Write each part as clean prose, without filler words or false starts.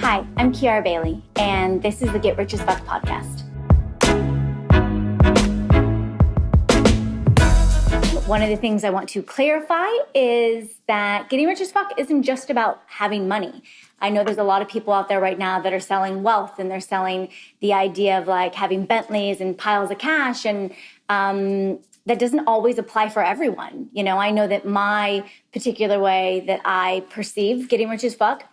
Hi, I'm Kiara Bailey, and this is the Get Rich as Fuck podcast. One of the things I want to clarify is that getting rich as fuck isn't just about having money. I know there's a lot of people out there right now that are selling wealth, and they're selling the idea of like having Bentleys and piles of cash, and that doesn't always apply for everyone. You know, I know that my particular way that I perceive getting rich as fuck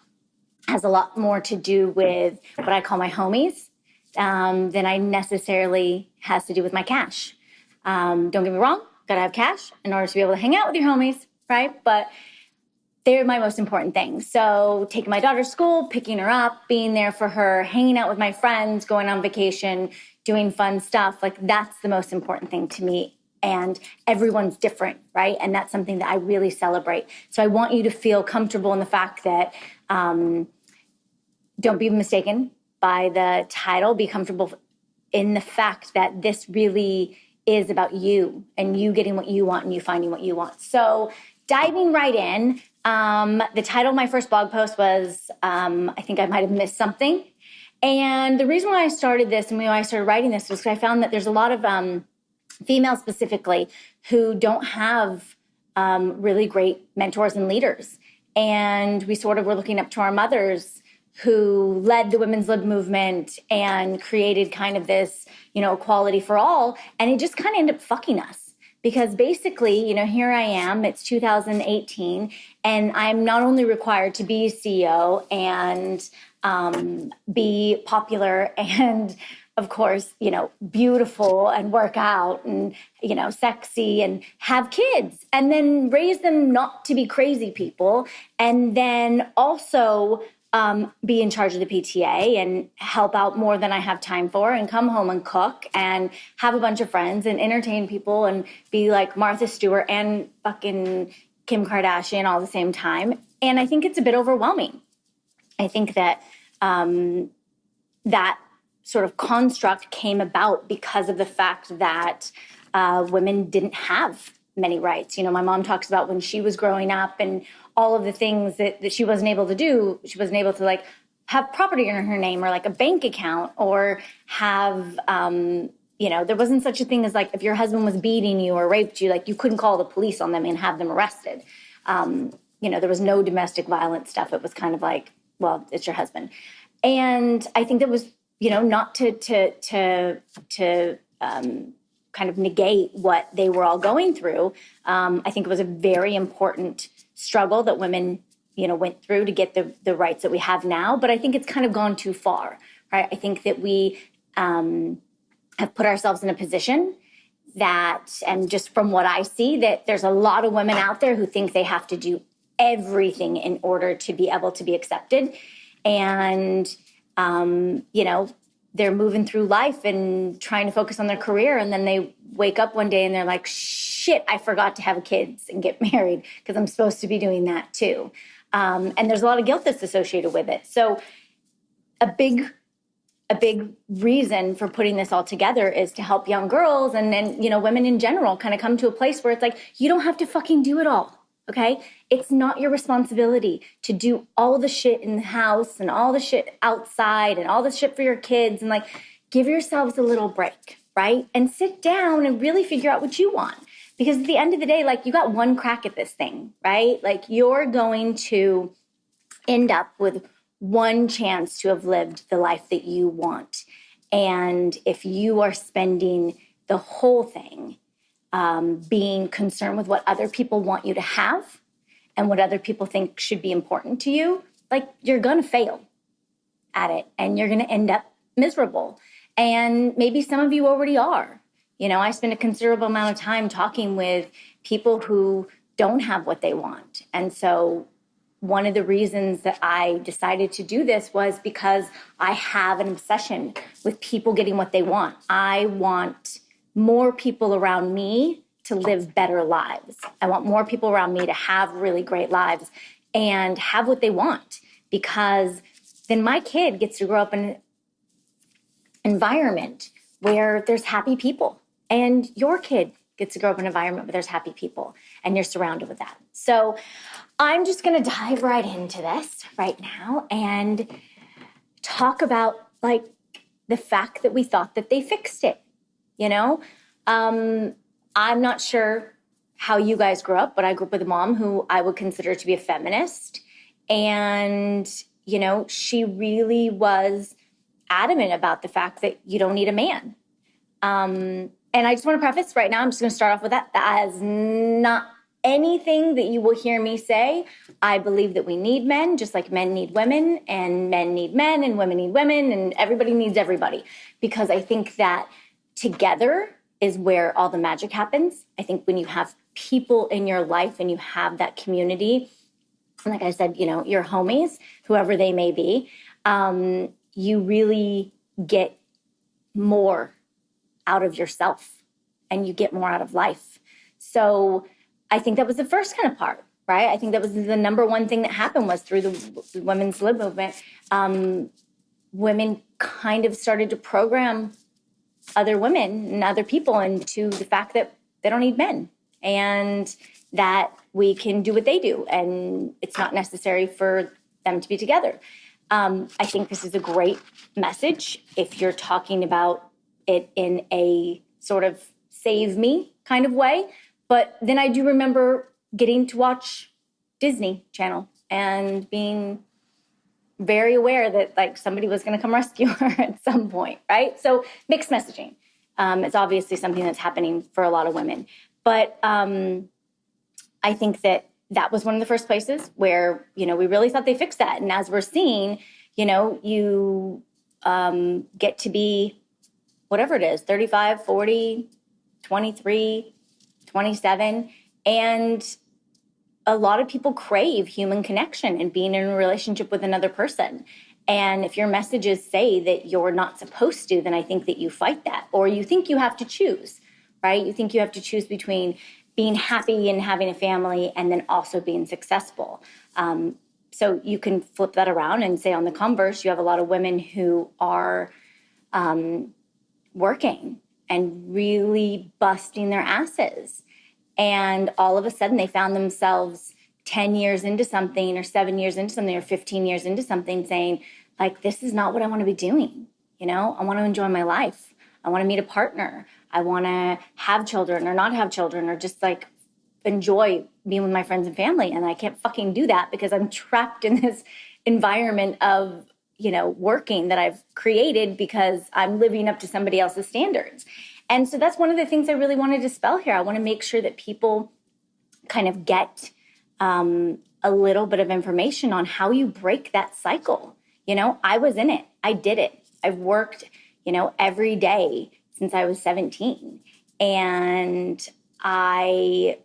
has a lot more to do with what I call my homies than I necessarily has to do with my cash. Don't get me wrong, gotta have cash in order to be able to hang out with your homies, right? But they're my most important thing. So taking my daughter to school, picking her up, being there for her, hanging out with my friends, going on vacation, doing fun stuff, like that's the most important thing to me. And everyone's different, right? And that's something that I really celebrate. So I want you to feel comfortable in the fact that don't be mistaken by the title. Be comfortable in the fact that this really is about you and you getting what you want and you finding what you want. So diving right in, the title of my first blog post was, I think I might have missed something. And the reason why I started this and why I started writing this was because I found that there's a lot of females specifically who don't have really great mentors and leaders. And we sort of were looking up to our mothers who led the women's lib movement and created kind of this, you know, equality for all. And it just kind of ended up fucking us because basically, you know, here I am, it's 2018, and I'm not only required to be CEO and be popular and, of course, you know, beautiful and work out and, you know, sexy and have kids and then raise them not to be crazy people. And then also be in charge of the PTA and help out more than I have time for and come home and cook and have a bunch of friends and entertain people and be like Martha Stewart and fucking Kim Kardashian all at the same time. And I think it's a bit overwhelming. I think that that sort of construct came about because of the fact that women didn't have many rights. You know, my mom talks about when she was growing up and all of the things that she wasn't able to do. She wasn't able to like have property in her name or like a bank account or have, you know, there wasn't such a thing as like if your husband was beating you or raped you, like you couldn't call the police on them and have them arrested. You know, there was no domestic violence stuff. It was kind of like, well, it's your husband. And I think that was, you know, not to kind of negate what they were all going through. I think it was a very important struggle that women, you know, went through to get the rights that we have now. But I think it's kind of gone too far, right? I think that we have put ourselves in a position that, and just from what I see, that there's a lot of women out there who think they have to do everything in order to be able to be accepted. And, you know, they're moving through life and trying to focus on their career. And then they wake up one day and they're like, shit, I forgot to have kids and get married because I'm supposed to be doing that too. And there's a lot of guilt that's associated with it. So a big reason for putting this all together is to help young girls and you know, women in general kind of come to a place where it's like, you don't have to fucking do it all. Okay? It's not your responsibility to do all the shit in the house and all the shit outside and all the shit for your kids, and like give yourselves a little break, right? And sit down and really figure out what you want. Because at the end of the day, like you got one crack at this thing, right? Like you're going to end up with one chance to have lived the life that you want. And if you are spending the whole thing being concerned with what other people want you to have and what other people think should be important to you, like you're going to fail at it and you're going to end up miserable. And maybe some of you already are. You know, I spend a considerable amount of time talking with people who don't have what they want. And so one of the reasons that I decided to do this was because I have an obsession with people getting what they want. I want more people around me to live better lives. I want more people around me to have really great lives and have what they want, because then my kid gets to grow up in an environment where there's happy people, and your kid gets to grow up in an environment where there's happy people and you're surrounded with that. So I'm just going to dive right into this right now and talk about like the fact that we thought that they fixed it, you know? I'm not sure how you guys grew up, but I grew up with a mom who I would consider to be a feminist. And, you know, she really was adamant about the fact that you don't need a man. And I just want to preface right now, I'm just going to start off with that. That is not anything that you will hear me say. I believe that we need men, just like men need women, and men need men, and women need women, and everybody needs everybody. Because I think that together is where all the magic happens. I think when you have people in your life and you have that community, and like I said, you know, your homies, whoever they may be, you really get more out of yourself and you get more out of life. So I think that was the first kind of part, right? I think that was the number one thing that happened was through the women's lib movement. Women kind of started to program other women and other people into the fact that they don't need men and that we can do what they do and it's not necessary for them to be together. I think this is a great message if you're talking about it in a sort of save me kind of way. But then I do remember getting to watch Disney Channel and being very aware that like somebody was going to come rescue her at some point, right? So mixed messaging. It's obviously something that's happening for a lot of women. But I think that was one of the first places where, you know, we really thought they fixed that. And as we're seeing, you know, you get to be whatever it is, 35, 40, 23, 27. And a lot of people crave human connection and being in a relationship with another person. And if your messages say that you're not supposed to, then I think that you fight that. Or you think you have to choose, right? You think you have to choose between being happy and having a family and then also being successful. So you can flip that around and say on the converse, you have a lot of women who are working and really busting their asses. And all of a sudden they found themselves 10 years into something or 7 years into something or 15 years into something saying, like, this is not what I want to be doing. You know, I want to enjoy my life. I want to meet a partner. I want to have children or not have children or just like enjoy being with my friends and family. And I can't fucking do that because I'm trapped in this environment of, you know, working that I've created because I'm living up to somebody else's standards. And so that's one of the things I really want to dispel here. I want to make sure that people kind of get a little bit of information on how you break that cycle. You know, I was in it. I did it. I've worked, you know, every day since I was 17. And I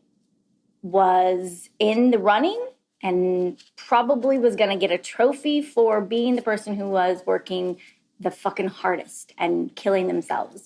was in the running and probably was going to get a trophy for being the person who was working the fucking hardest and killing themselves.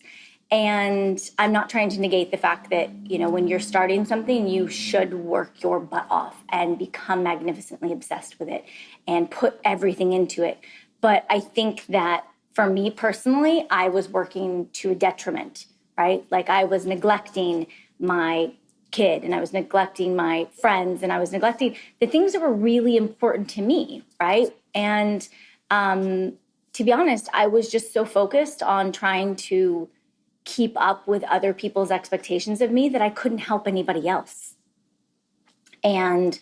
And I'm not trying to negate the fact that, you know, when you're starting something, you should work your butt off and become magnificently obsessed with it and put everything into it. But I think that for me personally, I was working to a detriment, right? Like I was neglecting my kid and I was neglecting my friends and I was neglecting the things that were really important to me, right? And to be honest, I was just so focused on trying to keep up with other people's expectations of me that I couldn't help anybody else. And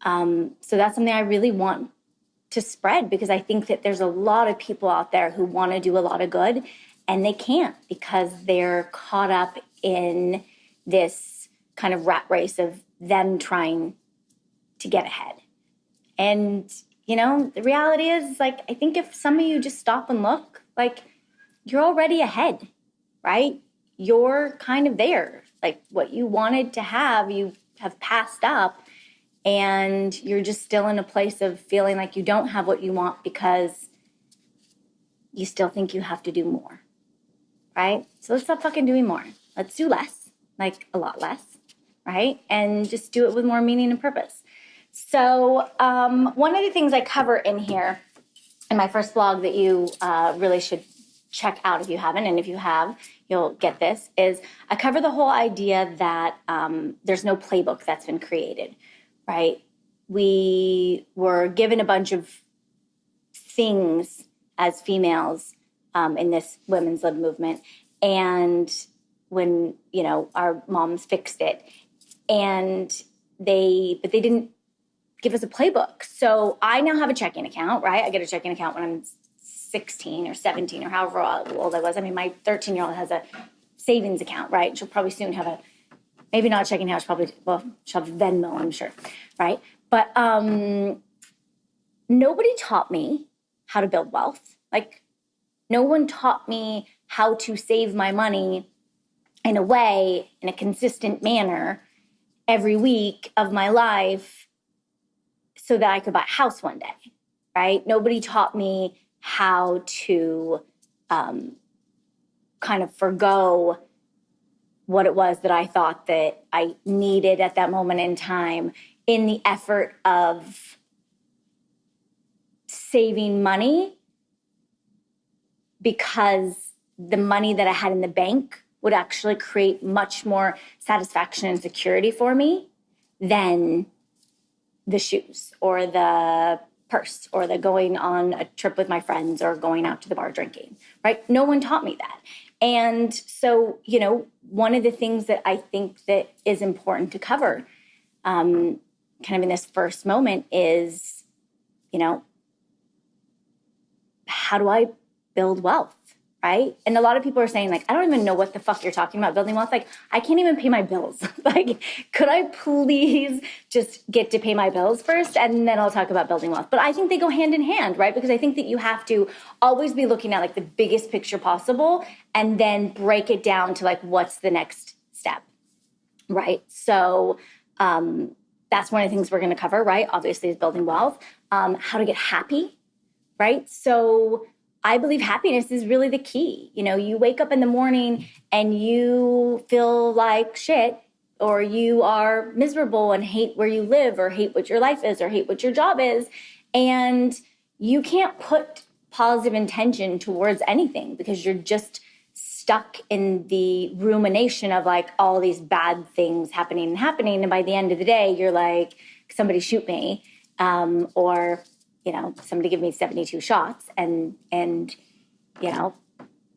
so that's something I really want to spread because I think that there's a lot of people out there who want to do a lot of good and they can't because they're caught up in this kind of rat race of them trying to get ahead. And, you know, the reality is, like, I think if some of you just stop and look, like, you're already ahead, right? You're kind of there. Like, what you wanted to have, you have passed up, and you're just still in a place of feeling like you don't have what you want because you still think you have to do more, right? So let's stop fucking doing more. Let's do less, like a lot less, right? And just do it with more meaning and purpose. So one of the things I cover in here in my first blog that you really should check out if you haven't, and if you have, you'll get this, is I cover the whole idea that there's no playbook that's been created, right? We were given a bunch of things as females in this women's lib movement. And when, you know, our moms fixed it, but they didn't give us a playbook. So I now have a checking account, right? I get a checking account when I'm 16 or 17 or however old I was. I mean, my 13-year-old has a savings account, right? She'll probably soon have maybe not a checking account, she'll have Venmo, I'm sure, right? But nobody taught me how to build wealth. Like, no one taught me how to save my money in a consistent manner every week of my life so that I could buy a house one day, right? Nobody taught me how to kind of forgo what it was that I thought that I needed at that moment in time in the effort of saving money, because the money that I had in the bank would actually create much more satisfaction and security for me than the shoes or the purse or the going on a trip with my friends or going out to the bar drinking, right? No one taught me that. And so, you know, one of the things that I think that is important to cover kind of in this first moment is, you know, how do I build wealth, right? And a lot of people are saying, like, I don't even know what the fuck you're talking about building wealth. Like, I can't even pay my bills. Like, could I please just get to pay my bills first and then I'll talk about building wealth? But I think they go hand in hand, right? Because I think that you have to always be looking at like the biggest picture possible and then break it down to like, what's the next step, right? So that's one of the things we're going to cover, right? Obviously is building wealth, how to get happy, right? So I believe happiness is really the key. You know, you wake up in the morning and you feel like shit, or you are miserable and hate where you live or hate what your life is or hate what your job is. And you can't put positive intention towards anything because you're just stuck in the rumination of like all these bad things happening. And by the end of the day, you're like, somebody shoot me, or you know, somebody give me 72 shots and, you know,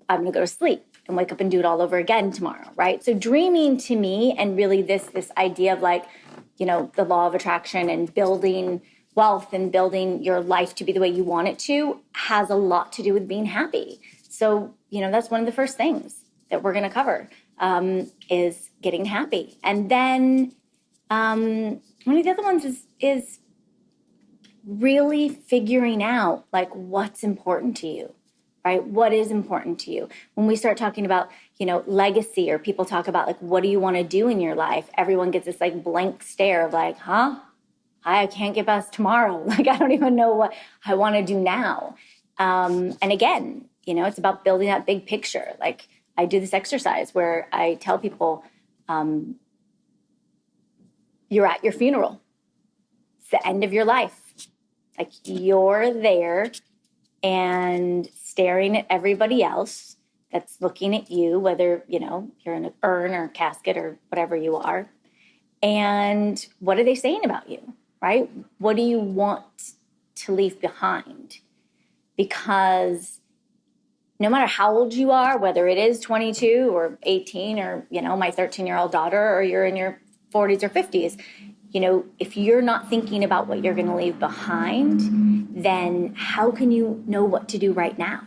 I'm going to go to sleep and wake up and do it all over again tomorrow. Right. So dreaming to me, and really this idea of like, you know, the law of attraction and building wealth and building your life to be the way you want it to, has a lot to do with being happy. So, you know, that's one of the first things that we're going to cover, is getting happy. And then one of the other ones is really figuring out like what's important to you, right? What is important to you? When we start talking about, you know, legacy, or people talk about like, what do you want to do in your life? Everyone gets this like blank stare of like, huh? I can't get past tomorrow. Like, I don't even know what I want to do now. And again, you know, it's about building that big picture. Like, I do this exercise where I tell people, you're at your funeral. It's the end of your life. Like, you're there and staring at everybody else that's looking at you, whether, you know, you're in an urn or a casket or whatever you are. And what are they saying about you, right? What do you want to leave behind? Because no matter how old you are, whether it is 22 or 18 or, you know, my 13-year-old daughter, or you're in your 40s or 50s, you know, if you're not thinking about what you're going to leave behind, then how can you know what to do right now?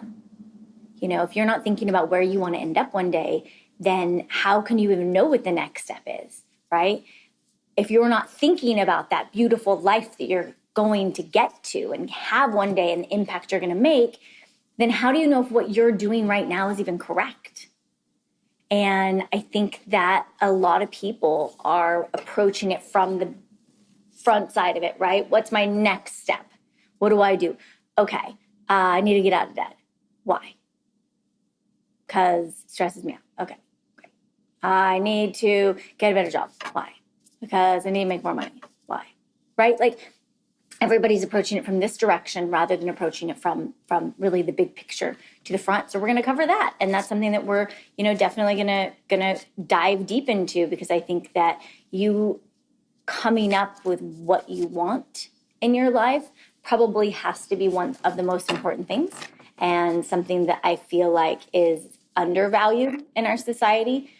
You know, if you're not thinking about where you want to end up one day, then how can you even know what the next step is, right? If you're not thinking about that beautiful life that you're going to get to and have one day and the impact you're going to make, then how do you know if what you're doing right now is even correct? And I think that a lot of people are approaching it from the front side of it, right? What's my next step? What do I do? Okay, I need to get out of debt. Why? Because it stresses me out. Okay, great. I need to get a better job. Why? Because I need to make more money. Why? Right? Like, everybody's approaching it from this direction rather than approaching it from really the big picture to the front. So we're going to cover that. And that's something that we're, you know, definitely going to dive deep into, because I think that you coming up with what you want in your life probably has to be one of the most important things. and something that I feel like is undervalued in our society.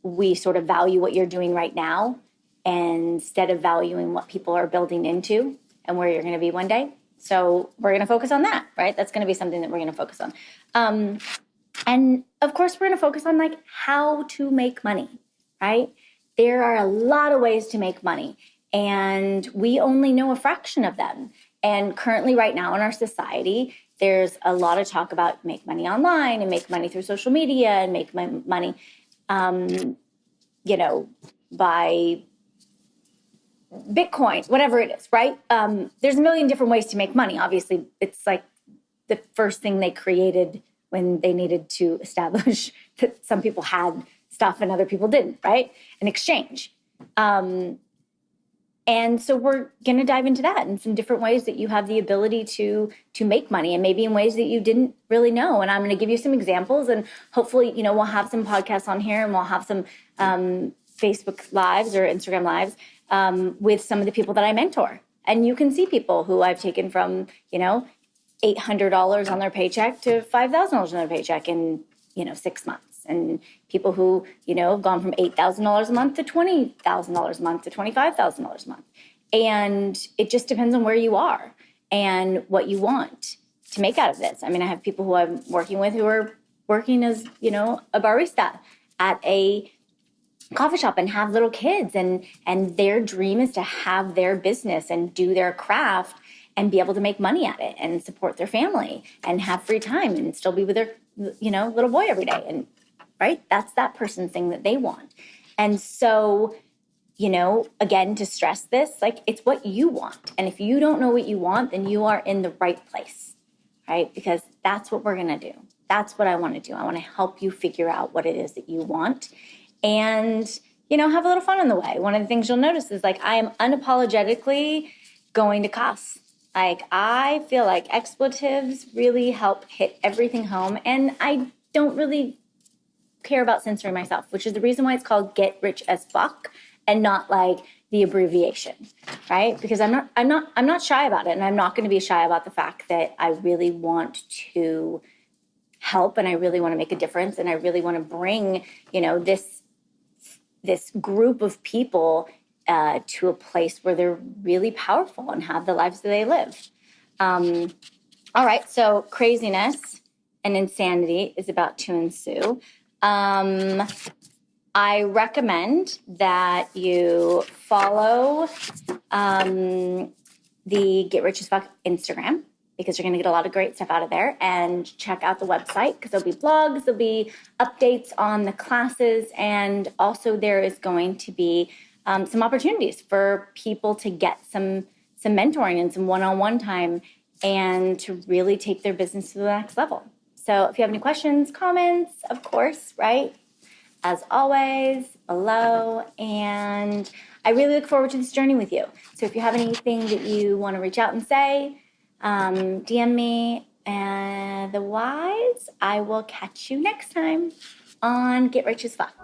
We sort of value what you're doing right now instead of valuing what people are building into and where you're going to be one day. So we're going to focus on that, right? That's going to be something that we're going to focus on. And of course, we're going to focus on like how to make money, right? There are a lot of ways to make money, and we only know a fraction of them. And currently right now in our society, there's a lot of talk about make money online and make money through social media and make money, by Bitcoin, whatever it is, right? There's a million different ways to make money. Obviously, it's like the first thing they created when they needed to establish that some people had stuff and other people didn't, right? An exchange. And so we're going to dive into that and some different ways that you have the ability to make money, and maybe in ways that you didn't really know. And I'm going to give you some examples, and hopefully, we'll have some podcasts on here, and we'll have some Facebook Lives or Instagram Lives with some of the people that I mentor. And you can see people who I've taken from, $800 on their paycheck to $5,000 on their paycheck in, 6 months. And people who, have gone from $8,000 a month to $20,000 a month to $25,000 a month. And it just depends on where you are and what you want to make out of this. I mean, I have people who I'm working with who are working as, a barista at a coffee shop and have little kids. And their dream is to have their business and do their craft and be able to make money at it and support their family and have free time and still be with their, little boy every day. And right, that's that person's thing that they want. And so, again, to stress this, like, it's what you want. And if you don't know what you want, then you are in the right place, right? Because that's what we're going to do. That's what I want to do. I want to help you figure out what it is that you want and, have a little fun on the way. One of the things you'll notice is like, I am unapologetically going to cuss. Like, I feel like expletives really help hit everything home. And I don't really care about censoring myself, which is the reason why it's called Get Rich as Fuck and not like the abbreviation, right? Because I'm not shy about it, and I'm not going to be shy about the fact that I really want to help, and I really want to make a difference, and I really want to bring, this group of people to a place where they're really powerful and have the lives that they live. All right, so craziness and insanity is about to ensue. I recommend that you follow the Get Rich as Fuck Instagram, because you're going to get a lot of great stuff out of there, and check out the website because there'll be blogs, there'll be updates on the classes, and also there is going to be some opportunities for people to get some mentoring and some one-on-one time and to really take their business to the next level. So if you have any questions, comments, of course, right? As always, below. And I really look forward to this journey with you. So if you have anything that you want to reach out and say, DM me. And otherwise, I will catch you next time on Get Rich as Fuck.